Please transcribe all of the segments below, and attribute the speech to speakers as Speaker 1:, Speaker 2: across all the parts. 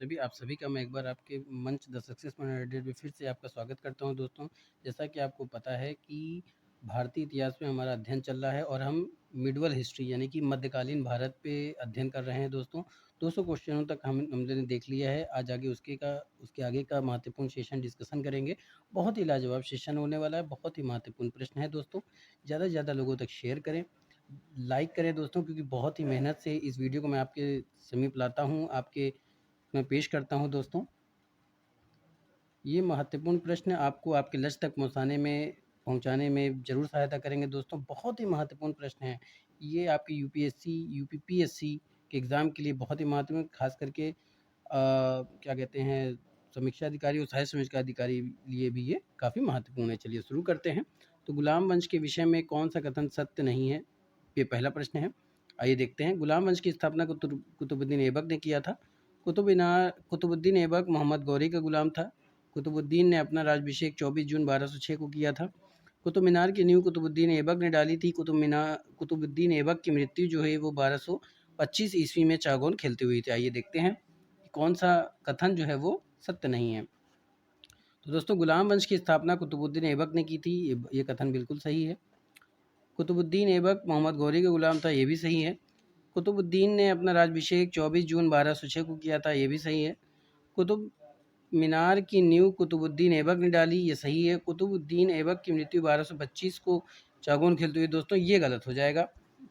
Speaker 1: तभी आप सभी का मैं एक बार आपके मंच द सक्सेस मैन में फिर से आपका स्वागत करता हूं दोस्तों। जैसा कि आपको पता है कि भारतीय इतिहास में हमारा अध्ययन चल रहा है और हम मिडवल हिस्ट्री यानी कि मध्यकालीन भारत पे अध्ययन कर रहे हैं दोस्तों। 200 क्वेश्चनों तक हमने देख लिया है। आज आगे उसके आगे का महत्वपूर्ण सेशन डिस्कशन करेंगे। बहुत ही लाजवाब सेशन होने वाला है, बहुत ही महत्वपूर्ण प्रश्न है दोस्तों। ज़्यादा से ज़्यादा लोगों तक शेयर करें, लाइक करें दोस्तों, क्योंकि बहुत ही मेहनत से इस वीडियो को मैं आपके समीप लाता हूँ, आपके मैं पेश करता हूं दोस्तों। ये महत्वपूर्ण प्रश्न आपको आपके लक्ष्य तक पहुंचाने में ज़रूर सहायता करेंगे दोस्तों। बहुत ही महत्वपूर्ण प्रश्न है ये, आपके यूपीएससी यूपीपीएससी के एग्ज़ाम के लिए बहुत ही महत्वपूर्ण, खास करके क्या कहते हैं, समीक्षा अधिकारी और सहायक समीक्षा अधिकारी लिए भी ये काफ़ी महत्वपूर्ण है। चलिए शुरू करते हैं। तो गुलाम वंश के विषय में कौन सा कथन सत्य नहीं है, ये पहला प्रश्न है। आइए देखते हैं। गुलाम वंश की स्थापना कुतुबुद्दीन ऐबक ने किया था। कुतुबुद्दीन ऐबक मोहम्मद गौरी का गुलाम था। कुतुबुद्दीन ने अपना राज्याभिषेक 24 जून 1206 को किया था। कुतुब मीनार की नींव कुतुबुद्दीन ऐबक ने डाली थी। कुतुबुद्दीन ऐबक की मृत्यु जो है वो 1225 ईस्वी में चागोन खेलते हुई थी। आइए देखते हैं कौन सा कथन जो है वो सत्य नहीं है। तो दोस्तों, गुलाम वंश की स्थापना कुतुबुद्दीन ऐबक ने की थी, ये कथन बिल्कुल सही है। कुतुबुद्दीन ऐबक मोहम्मद गौरी का गुलाम था, ये भी सही है। कुतुबुद्दीन ने अपना राज्याभिषेक 24 जून 1206 को किया था, ये भी सही है। कुतुब मीनार की नींव कुतुबुद्दीन ऐबक ने डाली, ये सही है। कुतुबुद्दीन ऐबक की मृत्यु 1225 को चागोन खेलते हुए, दोस्तों ये गलत हो जाएगा,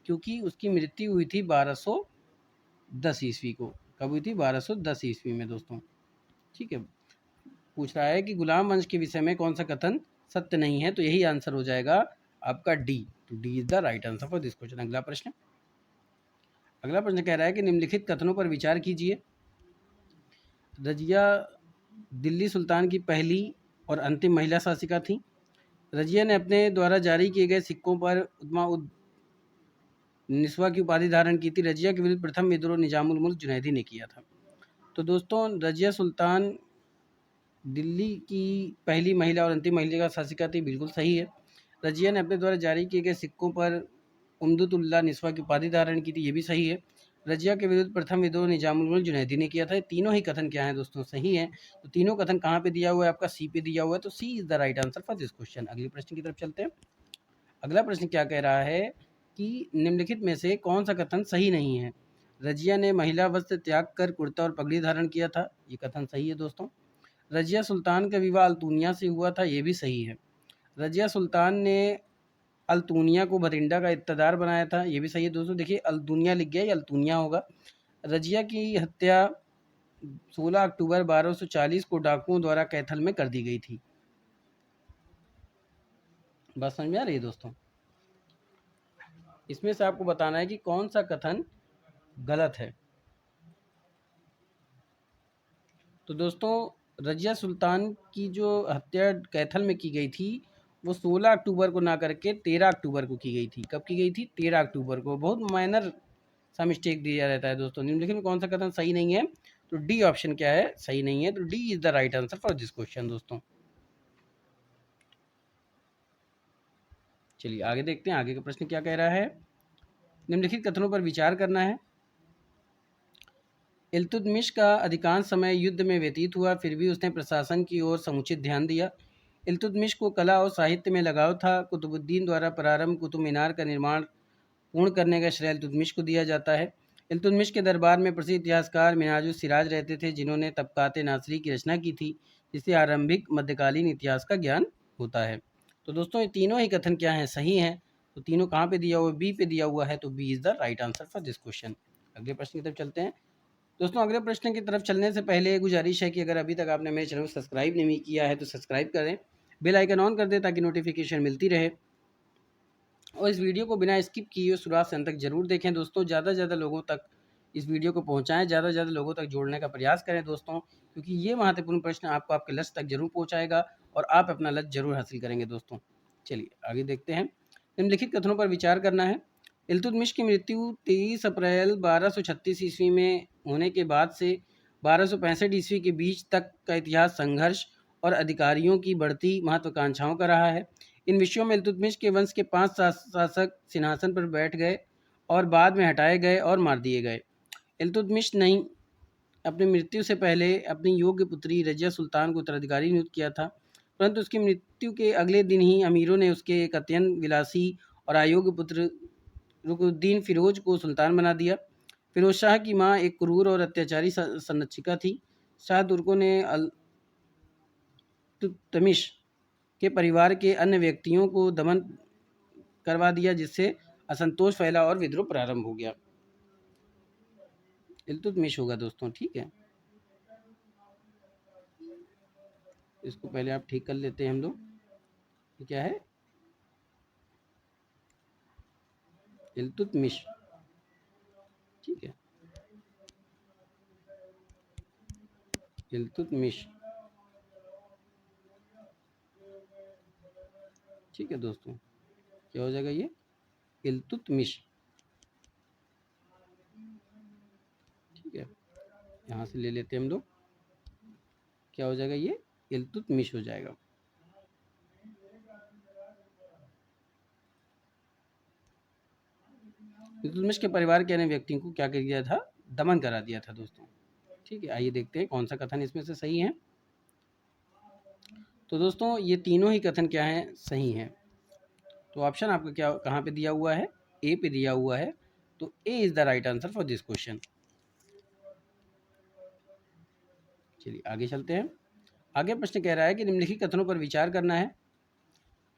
Speaker 1: क्योंकि उसकी मृत्यु हुई थी 1210 ईस्वी को। कब हुई थी? 1210 ईस्वी में दोस्तों। ठीक है। पूछ रहा है कि गुलाम वंश के विषय में कौन सा कथन सत्य नहीं है, तो यही आंसर हो जाएगा आपका डी। तो D is the right answer for this question. अगला प्रश्न कह रहा है कि निम्नलिखित कथनों पर विचार कीजिए। रजिया दिल्ली सुल्तान की पहली और अंतिम महिला शासिका थी। रजिया ने अपने द्वारा जारी किए गए सिक्कों पर उद्मा उद निस्वा की उपाधि धारण की थी। रजिया के विरुद्ध प्रथम विद्रोह निजामुल मुल्क जुनैदी ने किया था। तो दोस्तों, रजिया सुल्तान दिल्ली की पहली महिला और अंतिम महिला शासिका थी, बिल्कुल सही है। रजिया ने अपने द्वारा जारी किए गए सिक्कों पर उम्दुतुल्लाह निस्वा की उपाधि धारण की थी, ये भी सही है। रजिया के विरुद्ध प्रथम विद्रोह निजामुल मुल्क जुनैदी ने किया था। तीनों ही कथन क्या है दोस्तों? सही है। तो तीनों कथन कहाँ पे दिया हुआ है? आपका सी पे दिया हुआ है, तो C is the right answer for this question. अगले प्रश्न की तरफ चलते हैं। अगला प्रश्न क्या कह रहा है कि निम्नलिखित में से कौन सा कथन सही नहीं है? रजिया ने महिला वस्त्र त्याग कर कुर्ता और पगड़ी धारण किया था, ये कथन सही है दोस्तों। रजिया सुल्तान का विवाह अल्तुनिया से हुआ था, ये भी सही है। रजिया सुल्तान ने अल्तुनिया को भटिंडा का इक़्तिदार बनाया था, ये भी सही है दोस्तों। देखिए, अल्तुनिया लिख गया, ये अल्तुनिया होगा। रजिया की हत्या 16 अक्टूबर 1240 को डाकुओं द्वारा कैथल में कर दी गई थी। बात समझ में आ रही है दोस्तों? इसमें से आपको बताना है कि कौन सा कथन गलत है। तो दोस्तों, रजिया सुल्तान की जो हत्या कैथल में की गई थी, वो 16 अक्टूबर को ना करके 13 अक्टूबर को की गई थी। कब की गई थी? 13 अक्टूबर को। बहुत माइनर सा मिस्टेक दिया रहता है दोस्तों। निम्नलिखित में कौन सा कथन सही नहीं है? तो डी ऑप्शन क्या है? सही नहीं है। तो D is the right answer for this question दोस्तों। चलिए आगे देखते हैं, आगे का प्रश्न क्या कह रहा है। निम्नलिखित कथनों पर विचार करना है। इल्तुतमिश का अधिकांश समय युद्ध में व्यतीत हुआ, फिर भी उसने प्रशासन की ओर समुचित ध्यान दिया। इल्तुतमिश को कला और साहित्य में लगाव था। कुतुबुद्दीन द्वारा प्रारंभ कुतुब मीनार का निर्माण पूर्ण करने का श्रेय इल्तुतमिश को दिया जाता है। इल्तुतमिश के दरबार में प्रसिद्ध इतिहासकार मिन्हाजुस सिराज रहते थे, जिन्होंने तबकात नासरी की रचना की थी, जिससे आरंभिक मध्यकालीन इतिहास का ज्ञान होता है। तो दोस्तों, ये तीनों ही कथन क्या हैं? सही हैं। तो तीनों कहाँ पे दिया हुआ है? बी पे दिया हुआ है। तो B is the right answer for this question. अगले प्रश्न की तरफ चलते हैं दोस्तों। अगले प्रश्न की तरफ चलने से पहले गुजारिश है कि अगर अभी तक आपने मेरे चैनल को सब्सक्राइब नहीं किया है तो सब्सक्राइब करें, बेल आइकन ऑन कर दें ताकि नोटिफिकेशन मिलती रहे, और इस वीडियो को बिना स्किप किए हुए शुरुआत से अंत तक जरूर देखें दोस्तों। ज़्यादा से ज़्यादा लोगों तक इस वीडियो को पहुंचाएं, ज़्यादा से ज़्यादा लोगों तक जोड़ने का प्रयास करें दोस्तों, क्योंकि ये महत्वपूर्ण प्रश्न आपको आपके लक्ष्य तक जरूर पहुंचाएगा और आप अपना लक्ष्य जरूर हासिल करेंगे दोस्तों। चलिए आगे देखते हैं। निम्नलिखित कथनों पर विचार करना है। इल्तुतमिश की मृत्यु 23 अप्रैल 1236 ईस्वी में होने के बाद से 1265 ईस्वी के बीच तक का इतिहास संघर्ष और अधिकारियों की बढ़ती महत्वाकांक्षाओं का रहा है। इन विषयों में इल्तुतमिश के वंश के 5 शासक सिंहासन पर बैठ गए और बाद में हटाए गए और मार दिए गए। इल्तुतमिश नहीं अपनी मृत्यु से पहले अपनी योग्य पुत्री रजिया सुल्तान को उत्तराधिकारी नियुक्त किया था, परंतु उसकी मृत्यु के अगले दिन ही अमीरों ने उसके एक अत्यंत विलासी और अयोग्य पुत्र रुकनुद्दीन फिरोज को सुल्तान बना दिया। फिरोज शाह की माँ एक क्रूर और अत्याचारी संरक्षिका थी। शाह तुर्कों ने इल्तुतमिश के परिवार के अन्य व्यक्तियों को दमन करवा दिया, जिससे असंतोष फैला और विद्रोह प्रारंभ हो गया। इल्तुतमिश होगा दोस्तों, ठीक है। इसको पहले आप ठीक कर लेते हैं हम लोग। ये क्या है? इल्तुतमिश, ठीक है। इल्तुतमिश, ठीक है दोस्तों। क्या हो जाएगा ये? इल्तुतमिश, ठीक है। यहाँ से ले लेते हैं हम लोग। क्या हो जाएगा ये? इल्तुतमिश हो जाएगा। इल्तुतमिश के परिवार के अन्य व्यक्तियों को क्या कर दिया था? दमन करा दिया था दोस्तों, ठीक है। आइए देखते हैं कौन सा कथन इसमें से सही है। तो दोस्तों ये तीनों ही कथन क्या हैं? सही हैं। तो ऑप्शन आपका क्या कहाँ पे दिया हुआ है? ए पे दिया हुआ है। तो A is the right answer for this question. चलिए आगे चलते हैं। आगे प्रश्न कह रहा है कि निम्नलिखित कथनों पर विचार करना है।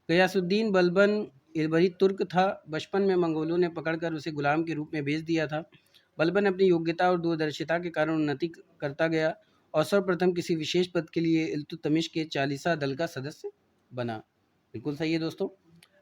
Speaker 1: गयासुद्दीन बलबन इलबरी तुर्क था। बचपन में मंगोलों ने पकड़कर उसे गुलाम के रूप में बेच दिया था। बलबन अपनी योग्यता और दूरदर्शिता के कारण उन्नति करता गया और सर्वप्रथम किसी विशेष पद के लिए इल्तुतमिश के चालीसा दल का सदस्य बना। बिल्कुल सही है दोस्तों।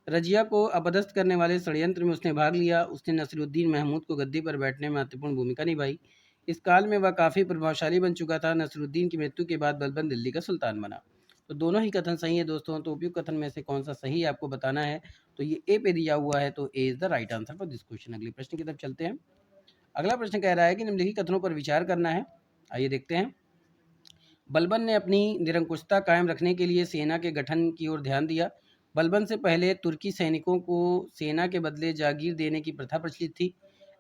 Speaker 1: रजिया को अपदस्थ करने वाले षड्यंत्र में उसने भाग लिया। उसने नसीरुद्दीन महमूद को गद्दी पर बैठने में महत्वपूर्ण भूमिका निभाई। इस काल में वह काफ़ी प्रभावशाली बन चुका था। नसीरुद्दीन की मृत्यु के बाद बलबन दिल्ली का सुल्तान बना। तो दोनों ही कथन सही है दोस्तों। तो उपयुक्त कथन में से कौन सा सही है आपको बताना है। तो ये ए पे दिया हुआ है, तो A is the right answer for this question. अगले प्रश्न की तरफ चलते हैं। अगला प्रश्न कह रहा है कि निम्नलिखित कथनों पर विचार करना है। आइए देखते हैं। बलबन ने अपनी निरंकुशता कायम रखने के लिए सेना के गठन की ओर ध्यान दिया। बलबन से पहले तुर्की सैनिकों को सेना के बदले जागीर देने की प्रथा प्रचलित थी,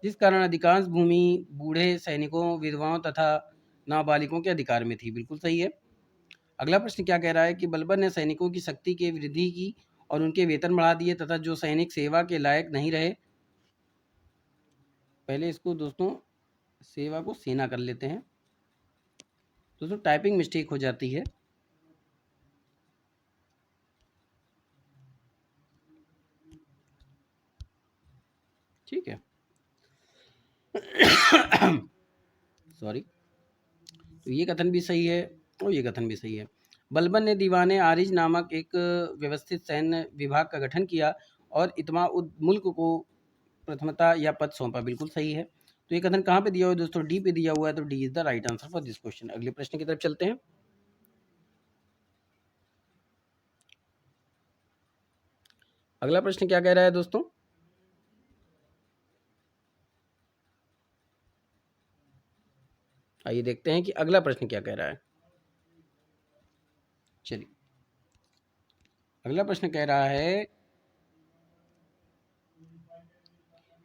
Speaker 1: जिस कारण अधिकांश भूमि बूढ़े सैनिकों, विधवाओं तथा नाबालिगों के अधिकार में थी। बिल्कुल सही है। अगला प्रश्न क्या कह रहा है कि बलबन ने सैनिकों की शक्ति के वृद्धि की और उनके वेतन बढ़ा दिए तथा जो सैनिक सेवा के लायक नहीं रहे, पहले इसको दोस्तों सेवा को सेना कर लेते हैं। दोस्तों टाइपिंग मिस्टेक हो जाती है। ठीक है। सॉरी। तो ये कथन भी सही है और ये कथन भी सही है। बलबन ने दीवाने आरिज नामक एक व्यवस्थित सैन्य विभाग का गठन किया और इतमा उद मुल्क को प्रथमता या पद सौंपा। बिल्कुल सही है। तो ये कथन कहाँ पे दिया हुआ है दोस्तों? डी पे दिया हुआ है। तो D is the right answer for this question. अगले प्रश्न की तरफ चलते हैं। अगला प्रश्न क्या कह रहा है दोस्तों? आइए देखते हैं कि अगला प्रश्न क्या कह रहा है। चलिए अगला प्रश्न कह रहा है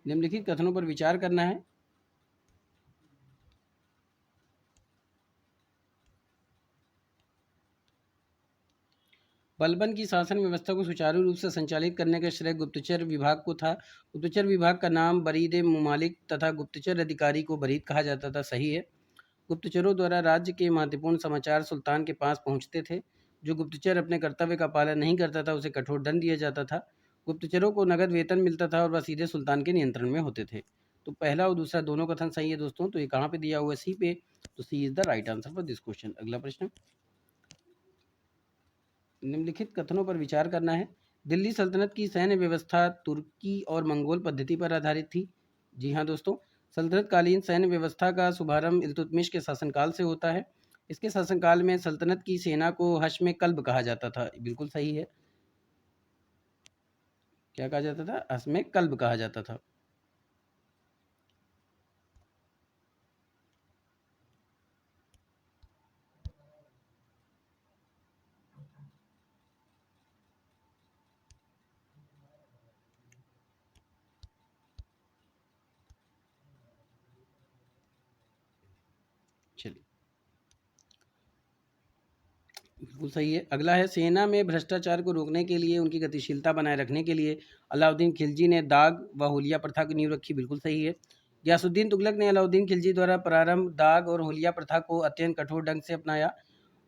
Speaker 1: निम्नलिखित कथनों पर विचार करना है। बलबन की शासन व्यवस्था को सुचारू रूप से संचालित करने का श्रेय गुप्तचर विभाग को था। गुप्तचर विभाग का नाम बरीद मुमालिक तथा गुप्तचर अधिकारी को बरीद कहा जाता था। सही है। गुप्तचरों द्वारा राज्य के महत्वपूर्ण समाचार सुल्तान के पास पहुंचते थे। जो गुप्तचर अपने कर्तव्य का पालन नहीं करता था उसे कठोर दंड दिया जाता था। गुप्तचरों को नगद वेतन मिलता था और वह सीधे सुल्तान के नियंत्रण में होते थे। तो पहला और दूसरा दोनों कथन सही है दोस्तों। तो ये कहाँ पे दिया हुआ है? सी पे। तो C is the right answer for this question. अगला प्रश्न। निम्नलिखित कथनों पर विचार करना है। दिल्ली सल्तनत की सैन्य व्यवस्था तुर्की और मंगोल पद्धति पर आधारित थी। जी हाँ दोस्तों, सल्तनत कालीन सैन्य व्यवस्था का शुभारंभ इल्तुतमिश के शासनकाल से होता है। इसके शासनकाल में सल्तनत की सेना को हश्म कल्ब कहा जाता था। बिल्कुल सही है। क्या कहा जाता था? हश्म कल्ब कहा जाता था। चलिए बिल्कुल सही है। अगला है, सेना में भ्रष्टाचार को रोकने के लिए, उनकी गतिशीलता बनाए रखने के लिए अलाउद्दीन खिलजी ने दाग व हुलिया प्रथा की नींव रखी। बिल्कुल सही है। गियासुद्दीन तुगलक ने अलाउद्दीन खिलजी द्वारा प्रारंभ दाग और हुलिया प्रथा को अत्यंत कठोर ढंग से अपनाया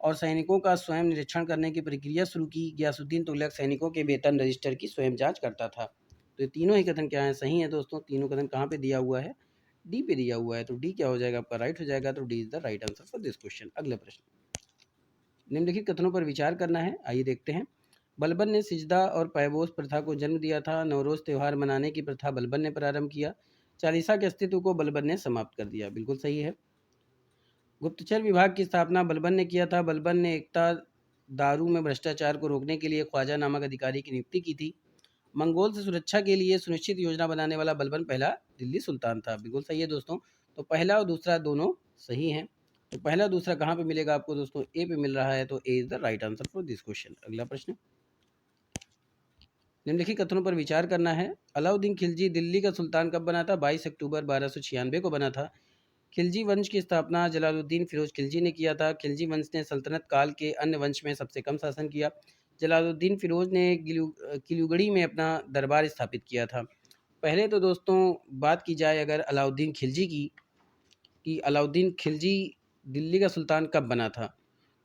Speaker 1: और सैनिकों का स्वयं निरीक्षण करने की प्रक्रिया शुरू की। गियासुद्दीन तुगलक सैनिकों के वेतन रजिस्टर की स्वयं जांच करता था। तो ये तीनों ही कथन क्या है, सही है दोस्तों। तीनों कथन कहाँ पे दिया हुआ है, डी पे दिया हुआ है। तो डी क्या हो जाएगा आपका, राइट हो जाएगा। तो D is the right answer for this question. अगला प्रश्न, निम्नलिखित कथनों पर विचार करना है, आइए देखते हैं। बलबन ने सिजदा और पैबोस प्रथा को जन्म दिया था। नवरोज त्यौहार मनाने की प्रथा बलबन ने प्रारंभ किया। चालीसा के अस्तित्व को बलबन ने समाप्त कर दिया। बिल्कुल सही है। गुप्तचर विभाग की स्थापना बलबन ने किया था। बलबन ने एकता दारू में भ्रष्टाचार को रोकने के लिए ख्वाजा नामक अधिकारी की नियुक्ति की थी। मंगोल से सुरक्षा के लिए सुनिश्चित योजना बनाने वाला बलबन पहला दिल्ली सुल्तान था। बिल्कुल सही है दोस्तों। तो पहला और दूसरा दोनों सही हैं। तो पहला दूसरा कहाँ पे मिलेगा आपको दोस्तों, ए पे मिल रहा है। तो A is the right answer for this question. अगला प्रश्न, निम्नलिखित कथनों पर विचार करना है। अलाउद्दीन खिलजी दिल्ली का सुल्तान कब बना था? 22 अक्टूबर 1296 को बना था। खिलजी वंश की स्थापना जलालुद्दीन फिरोज खिलजी ने किया था। खिलजी वंश ने सल्तनत काल के अन्य वंश में सबसे कम शासन किया। जलालुद्दीन फिरोज ने किलुगड़ी में अपना दरबार स्थापित किया था। पहले तो दोस्तों बात की जाए अगर अलाउद्दीन खिलजी की, कि अलाउद्दीन खिलजी दिल्ली का सुल्तान कब बना था,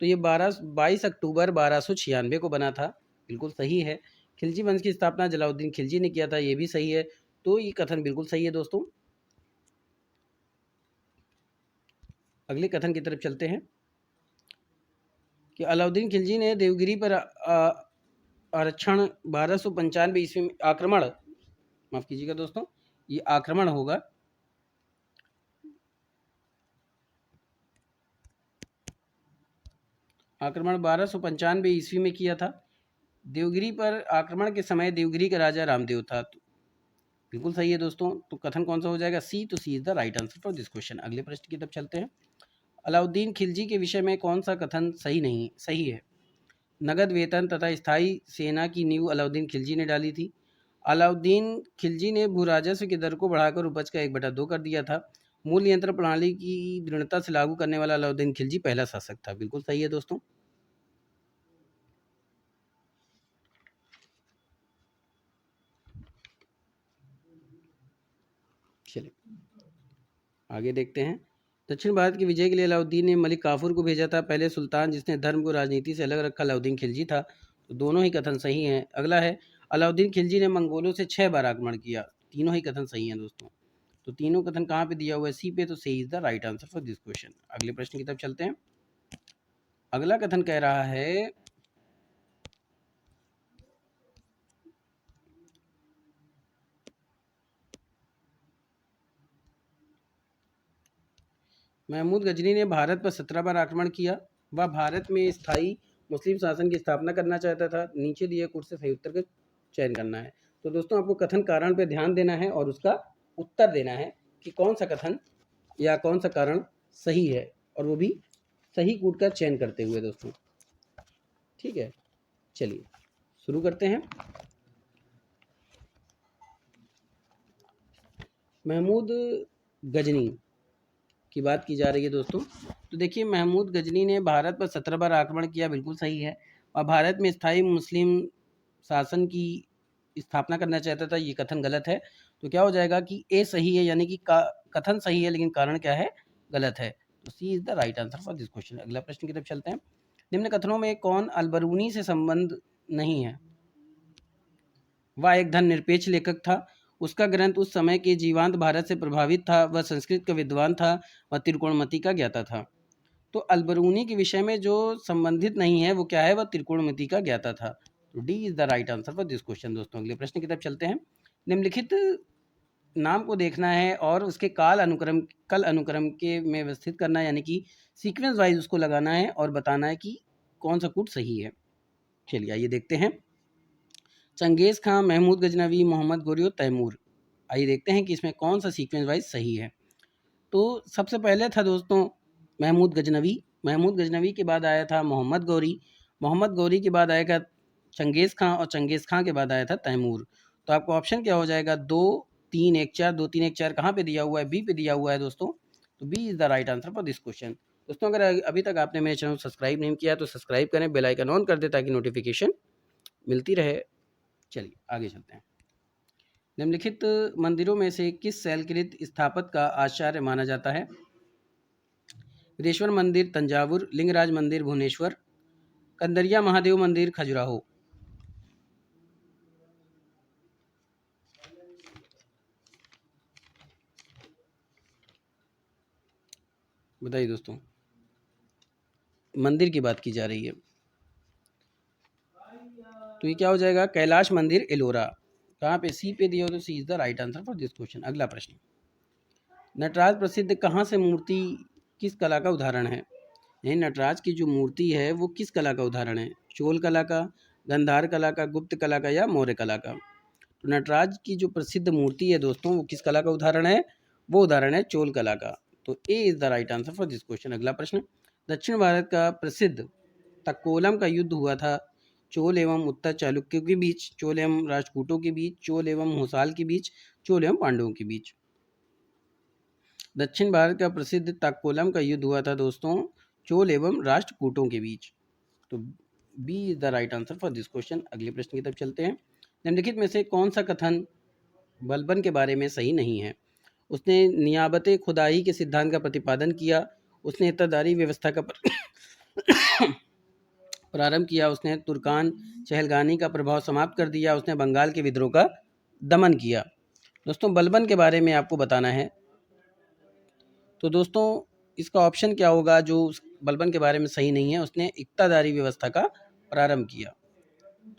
Speaker 1: तो ये 22 अक्टूबर 1296 को बना था। बिल्कुल सही है। खिलजी वंश की स्थापना जलालुद्दीन खिलजी ने किया था, ये भी सही है। तो ये कथन बिल्कुल सही है दोस्तों। अगले कथन की तरफ चलते हैं कि अलाउद्दीन खिलजी ने देवगिरी पर आरक्षण 1295 ईस्वी में आक्रमण, माफ कीजिएगा दोस्तों, ये आक्रमण होगा। आक्रमण 1295 ईस्वी में किया था। देवगिरी पर आक्रमण के समय देवगिरी का राजा रामदेव था। तो बिल्कुल सही है दोस्तों। तो कथन कौन सा हो जाएगा, सी। तो C is the right answer for this question. अगले प्रश्न की तरफ चलते हैं। अलाउद्दीन खिलजी के विषय में कौन सा कथन सही है? नगद वेतन तथा स्थायी सेना की नींव अलाउद्दीन खिलजी ने डाली थी। अलाउद्दीन खिलजी ने भू राजस्व की दर को बढ़ाकर उपज का 1/2 कर दिया था। मूल नियंत्रण प्रणाली की दृढ़ता से लागू करने वाला अलाउद्दीन खिलजी पहला शासक था। बिल्कुल सही है दोस्तों। चलिए आगे देखते हैं। दक्षिण भारत की विजय के लिए अलाउद्दीन ने मलिक काफूर को भेजा था। पहले सुल्तान जिसने धर्म को राजनीति से अलग रखा अलाउद्दीन खिलजी था। तो दोनों ही कथन सही हैं। अगला है, अलाउद्दीन खिलजी ने मंगोलों से 6 बार आक्रमण किया। तीनों ही कथन सही हैं दोस्तों। तो तीनों कथन कहाँ पे दिया हुआ है, सी पे। तो C is the right answer for this question. अगले प्रश्न की तरफ चलते हैं। अगला कथन कह रहा है, महमूद गजनी ने भारत पर 17 बार आक्रमण किया। वह भारत में स्थायी मुस्लिम शासन की स्थापना करना चाहता था। नीचे दिए कुछ से सही उत्तर का चयन करना है। तो दोस्तों आपको कथन कारण पे ध्यान देना है और उसका उत्तर देना है कि कौन सा कथन या कौन सा कारण सही है, और वो भी सही कूट का चयन करते हुए दोस्तों। ठीक है, चलिए शुरू करते हैं। महमूद गजनी की बात की जा रही है दोस्तों। तो देखिए, महमूद गजनी ने भारत पर 17 बार आक्रमण किया, बिल्कुल सही है। और भारत में स्थायी मुस्लिम शासन की स्थापना करना चाहता था, ये कथन गलत है। तो क्या हो जाएगा कि ए सही है, यानी कि कथन सही है लेकिन कारण क्या है, गलत है। तो C is the right answer for this question. अगला प्रश्न की तरफ चलते हैं। निम्न कथनों में कौन अलबरूनी से संबंध नहीं है? वह एक धर्मनिरपेक्ष लेखक था। उसका ग्रंथ उस समय के जीवांत भारत से प्रभावित था। वह संस्कृत का विद्वान था। वह त्रिकोणमिति का ज्ञाता था। तो अलबरूनी के विषय में जो संबंधित नहीं है वो क्या है, वह त्रिकोणमिति का ज्ञाता था। तो D is the right answer for this question दोस्तों। अगले प्रश्न की तरफ चलते हैं। निम्नलिखित नाम को देखना है और उसके कल अनुक्रम के में व्यवस्थित करना है, यानी कि सीक्वेंस वाइज उसको लगाना है और बताना है कि कौन सा कूट सही है। चलिए आइए देखते हैं। चंगेज़ खां, महमूद गजनवी, मोहम्मद गोरी और तैमूर। आइए देखते हैं कि इसमें कौन सा सीक्वेंस वाइज सही है। तो सबसे पहले था दोस्तों महमूद गजनवी। महमूद गजनवी के बाद आया था मोहम्मद गौरी। मोहम्मद गौरी के बाद आएगा चंगेज़ खां और चंगेज़ खां के बाद आया था तैमूर। तो आपको ऑप्शन क्या हो जाएगा, 2 3 1 4। 2 3 1 4 कहाँ पे दिया हुआ है, बी पे दिया हुआ है दोस्तों। तो B is the right answer for this question. दोस्तों अगर अभी तक आपने मेरे चैनल सब्सक्राइब नहीं किया तो सब्सक्राइब करें, बेल आइकन ऑन कर दें ताकि नोटिफिकेशन मिलती रहे। चलिए आगे चलते हैं। निम्नलिखित मंदिरों में से किस शैलकृत स्थापत्य का आचार्य माना जाता है? वीरेश्वर मंदिर तंजावुर, लिंगराज मंदिर भुवनेश्वर, कंदरिया महादेव मंदिर खजुराहो। बताइए दोस्तों, मंदिर की बात की जा रही है तो ये क्या हो जाएगा? कैलाश मंदिर एलोरा। कहाँ पे? सी पे दिया हो तो C is the right answer for this question. अगला प्रश्न, नटराज प्रसिद्ध कहाँ से मूर्ति किस कला का उदाहरण है? यानी नटराज की जो मूर्ति है वो किस कला का उदाहरण है? चोल कला का, गंधार कला का, गुप्त कला का या मौर्य कला का? तो नटराज की जो प्रसिद्ध मूर्ति है दोस्तों वो किस कला का उदाहरण है? वो उदाहरण है चोल कला का। तो A is the right answer for this question. अगला प्रश्न, दक्षिण भारत का प्रसिद्ध तक्कोलम का युद्ध हुआ था चोल एवं उत्तर चालुक्यों के बीच, चोल एवं राष्ट्रकूटों के बीच, चोल एवं होसाल के बीच, चोल एवं पांडवों के बीच? दक्षिण भारत का प्रसिद्ध तक्कोलम का युद्ध हुआ था दोस्तों चोल एवं राष्ट्रकूटों के बीच। तो B is the right answer for this question. अगले प्रश्न की तरफ चलते हैं। निम्नलिखित में से कौन सा कथन बलबन के बारे में सही नहीं है? उसने नियाबत खुदाई के सिद्धांत का प्रतिपादन किया, उसने इत्तरदारी व्यवस्था का प्रारंभ किया, उसने तुर्कान चहलगानी का प्रभाव समाप्त कर दिया, उसने बंगाल के विद्रोह का दमन किया। दोस्तों बलबन के बारे में आपको बताना है। तो दोस्तों इसका ऑप्शन क्या होगा जो बलबन के बारे में सही नहीं है? उसने इक्तादारी व्यवस्था का प्रारंभ किया।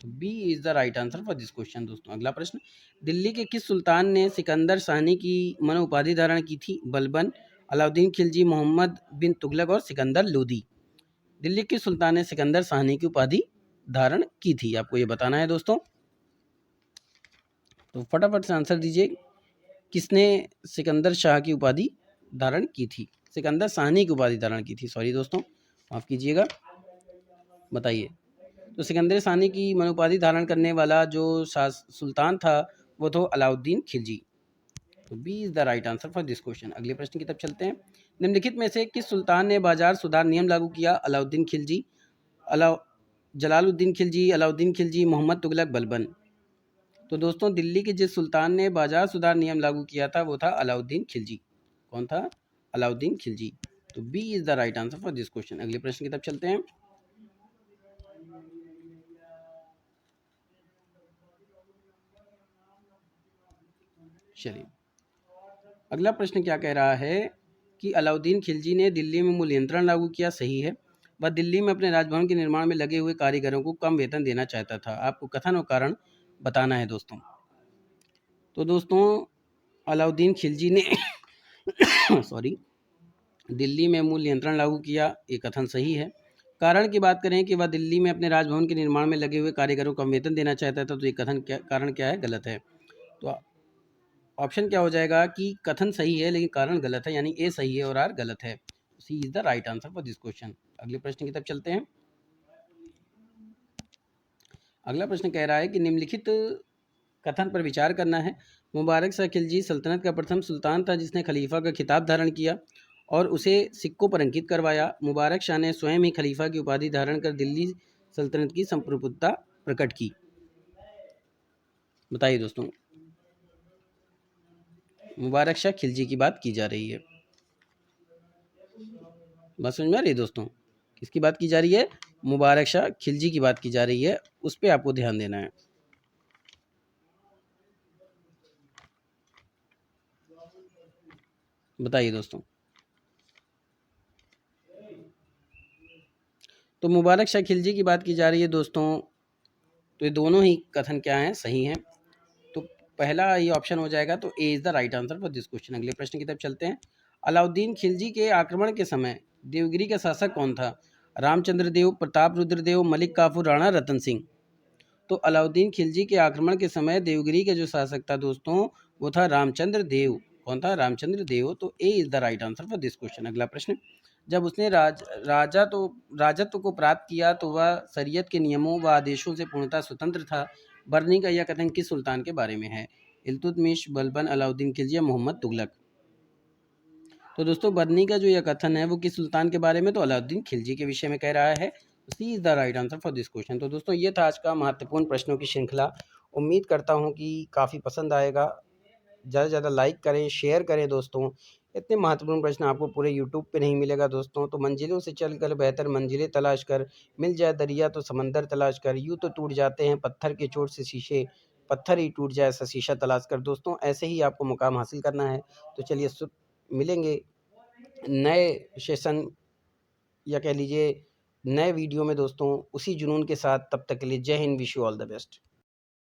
Speaker 1: तो B is the right answer for this question. दोस्तों अगला प्रश्न, दिल्ली के किस सुल्तान ने सिकंदर शाहनी की मनो उपाधि धारण की थी? बलबन, अलाउद्दीन खिलजी, मोहम्मद बिन तुगलक और सिकंदर लोदी। दिल्ली के सुल्तान ने सिकंदर शाहनी की उपाधि धारण की थी, आपको ये बताना है दोस्तों। तो फटाफट से आंसर दीजिए, किसने सिकंदर शाह की उपाधि धारण की थी? सिकंदर शाहनी की उपाधि धारण की थी, सॉरी दोस्तों माफ़ कीजिएगा। बताइए। तो सिकंदर शाहनी की मनोपाधि धारण करने वाला जो सुल्तान था वो तो अलाउद्दीन खिलजी। तो B is the right answer for this question. अगले प्रश्न की तरफ चलते हैं। निम्नलिखित में से किस सुल्तान ने बाजार सुधार नियम लागू किया? अलाउद्दीन खिलजी, जलालुद्दीन खिलजी, अलाउद्दीन खिलजी, मोहम्मद तुगलक, बलबन। तो दोस्तों दिल्ली के जिस सुल्तान ने बाजार सुधार नियम लागू किया था वो था अलाउद्दीन खिलजी। कौन था? अलाउद्दीन खिलजी। तो B is the right answer for this question. अगले प्रश्न की तरफ चलते हैं। चलिए अगला प्रश्न क्या कह रहा है कि अलाउद्दीन खिलजी ने दिल्ली में मूल्य नियंत्रण लागू किया, सही है। वह दिल्ली में अपने राजभवन के निर्माण में लगे हुए कारीगरों को कम वेतन देना चाहता था। आपको कथन और कारण बताना है दोस्तों। तो दोस्तों अलाउद्दीन खिलजी ने सॉरी दिल्ली में मूल्य नियंत्रण लागू किया, ये कथन सही है। कारण की बात करें कि वह दिल्ली में अपने राजभवन के निर्माण में लगे हुए कारीगरों को कम वेतन देना चाहता था, तो ये कथन कारण क्या है? गलत है। तो ऑप्शन क्या हो जाएगा कि कथन सही है लेकिन कारण गलत है, यानी ए सही है और आर गलत है। C is the right answer for this question. अगले प्रश्न की तरफ चलते हैं। अगला प्रश्न कह रहा है कि निम्नलिखित कथन पर विचार करना है। मुबारक शाह खिलजी सल्तनत का प्रथम सुल्तान था जिसने खलीफा का खिताब धारण किया और उसे सिक्कों पर अंकित करवाया। मुबारक शाह ने स्वयं ही खलीफा की उपाधि धारण कर दिल्ली सल्तनत की संप्रभुता प्रकट की। बताइए दोस्तों, मुबारक शाह खिलजी की बात की जा रही है। बात समझ में आ रही है दोस्तों? किसकी बात की जा रही है? मुबारक शाह खिलजी की बात की जा रही है, उस पर आपको ध्यान देना है। बताइए दोस्तों। तो मुबारक शाह खिलजी की बात की जा रही है दोस्तों। तो ये दोनों ही कथन क्या हैं? सही हैं। तो पहला ये ऑप्शन हो जाएगा, तो A is the right answer for this question. अगले प्रश्न की तरफ चलते हैं। अलाउद्दीन खिलजी के आक्रमण के समय देवगिरी का शासक कौन था? रामचंद्र देव, प्रताप रुद्र देव, मलिक काफूर, राणा रतन सिंह। तो अलाउद्दीन खिलजी के आक्रमण के समय देवगिरी के जो शासक था दोस्तों वो था रामचंद्र देव। कौन था? रामचंद्र देव। तो A is the right answer for this question. अगला प्रश्न, जब उसने राजत्व को प्राप्त किया तो वह शरीयत के नियमों व आदेशों से पूर्णतः स्वतंत्र था। बरनी का यह कथन किस सुल्तान के बारे में है? इल्तुतमिश, बलबन, अलाउद्दीन खिलजी या मोहम्मद तुगलक? तो दोस्तों बरनी का जो यह कथन है वो किस सुल्तान के बारे में, तो अलाउद्दीन खिलजी के विषय में कह रहा है। C is the right answer for this question. तो दोस्तों ये था आज का महत्वपूर्ण प्रश्नों की श्रृंखला। उम्मीद करता हूँ कि काफ़ी पसंद आएगा। ज़्यादा से ज़्यादा लाइक करें, शेयर करें दोस्तों। इतने महत्वपूर्ण प्रश्न आपको पूरे यूट्यूब पे नहीं मिलेगा दोस्तों। तो मंजिलों से चलकर बेहतर मंजिलें तलाश कर, मिल जाए दरिया तो समंदर तलाश कर, यूँ तो टूट जाते हैं पत्थर के चोट से शीशे, पत्थर ही टूट जाए ऐसा शीशा तलाश कर। दोस्तों ऐसे ही आपको मुकाम हासिल करना है। तो चलिए मिलेंगे नए सेशन या कह लीजिए नए वीडियो में दोस्तों, उसी जुनून के साथ। तब तक के लिए जय Hind, wish you all the best.